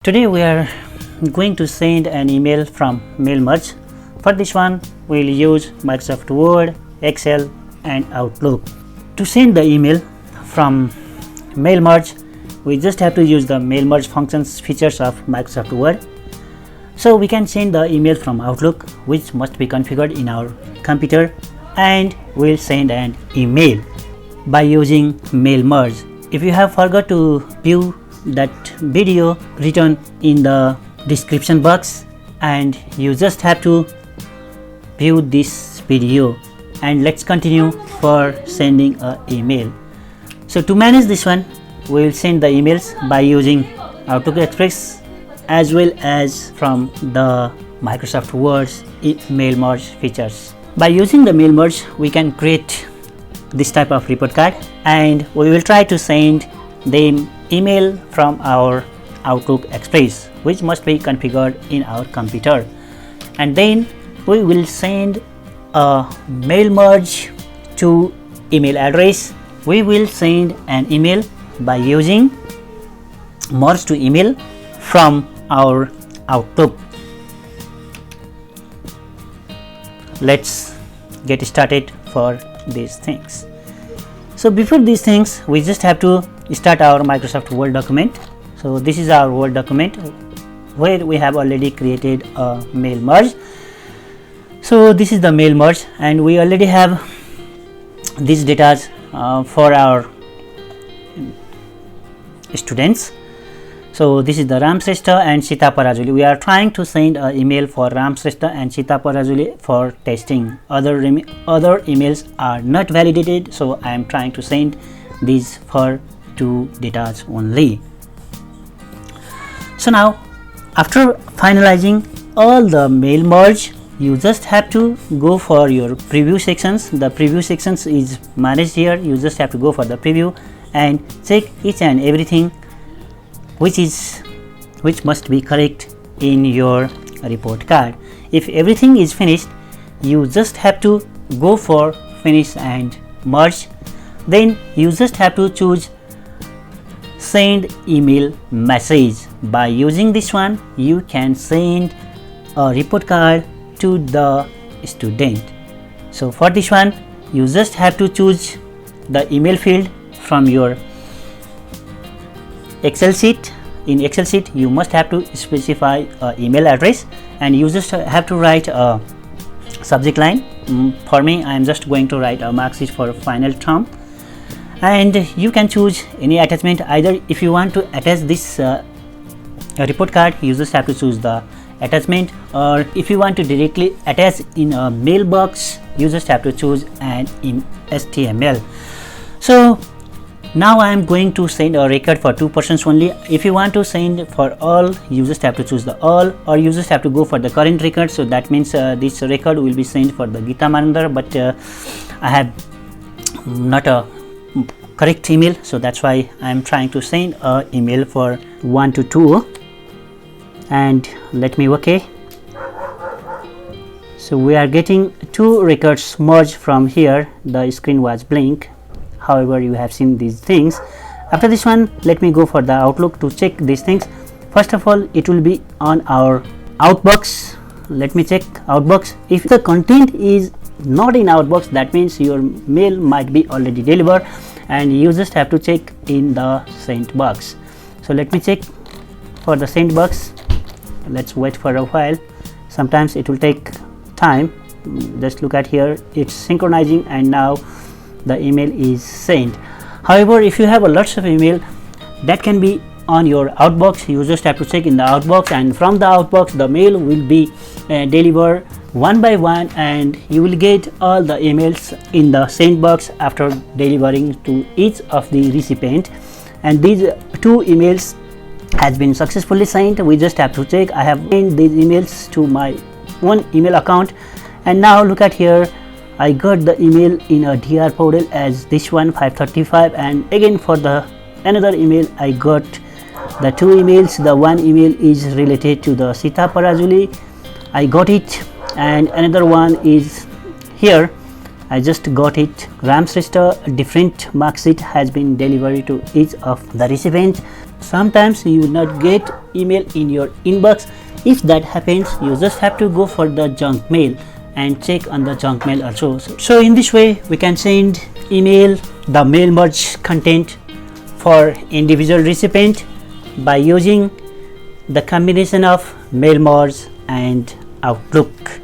Today we are going to send an email from mail merge. For this one we will use Microsoft Word, Excel and Outlook. To send the email from mail merge, we just have to use the mail merge functions features of Microsoft Word. So we can send the email from Outlook, which must be configured in our computer, and we'll send an email by using mail merge. If you have forgot to view that video written in the description box, and you just have to view this video, and let's continue for sending an email. So to manage this one, we will send the emails by using Outlook Express as well as from the Microsoft Word's mail merge features. By using the mail merge, we can create this type of report card, and we will try to send the email from our Outlook Express, which must be configured in our computer, and then we will send a mail merge to email address. We will send an email by using merge to email from our Outlook. Let's get started for these things. So before these things, we just have to start our Microsoft Word document. So this is our Word document where we have already created a mail merge. So this is the mail merge, and we already have these data for our students. So this is the Ram Shrestha and Sita Parajuli. We are trying to send an email for Ram Shrestha and Sita Parajuli for testing. Other emails are not validated, so I am trying to send these for two data only. So now, after finalizing all the mail merge, you just have to go for your preview sections. The preview sections is managed here. You just have to go for the preview and check each and everything which must be correct in your report card. If everything is finished, you just have to go for finish and merge. Then you just have to choose send email message. By using this one, you can send a report card to the student. So for this one, you just have to choose the email field from your Excel sheet. In Excel sheet, you must have to specify an email address, and you just have to write a subject line. For me, I am just going to write a mark sheet for final term, and you can choose any attachment. Either if you want to attach this report card, you just have to choose the attachment, or if you want to directly attach in a mailbox, you just have to choose an in HTML. So now I am going to send a record for two persons only. If you want to send for all, you just have to choose the all, or you just have to go for the current record. So that means this record will be sent for the Geeta Manandar, but I have not a correct email, so that's why I am trying to send a email for 1 to 2, and let me OK. So we are getting two records merged from here. The screen was blank. However, you have seen these things. After this one, let me go for the Outlook to check these things. First of all, it will be on our Outbox. Let me check Outbox. If the content is not in Outbox, that means your mail might be already delivered, and you just have to check in the sent box. So let me check for the sent box. Let's wait for a while. Sometimes it will take time. Just look at here, it's synchronizing, and now the email is sent. However, if you have a lots of email that can be on your outbox, you just have to check in the outbox, and from the outbox the mail will be delivered one by one, and you will get all the emails in the sent box after delivering to each of the recipient. And these two emails has been successfully sent. We just have to check. I have sent these emails to my one email account, and now look at here, I got the email in a DR portal as this one 5:35, and again for the another email I got the two emails. The one email is related to the Sita Parajuli, I got it, and another one is here, I just got it. Ram Shrestha, different mark sheet has been delivered to each of the recipients. sometimes you will not get email in your inbox. If that happens, you just have to go for the junk mail and check on the junk mail also. So in this way we can send email the mail merge content for individual recipient by using the combination of mail merge and Outlook.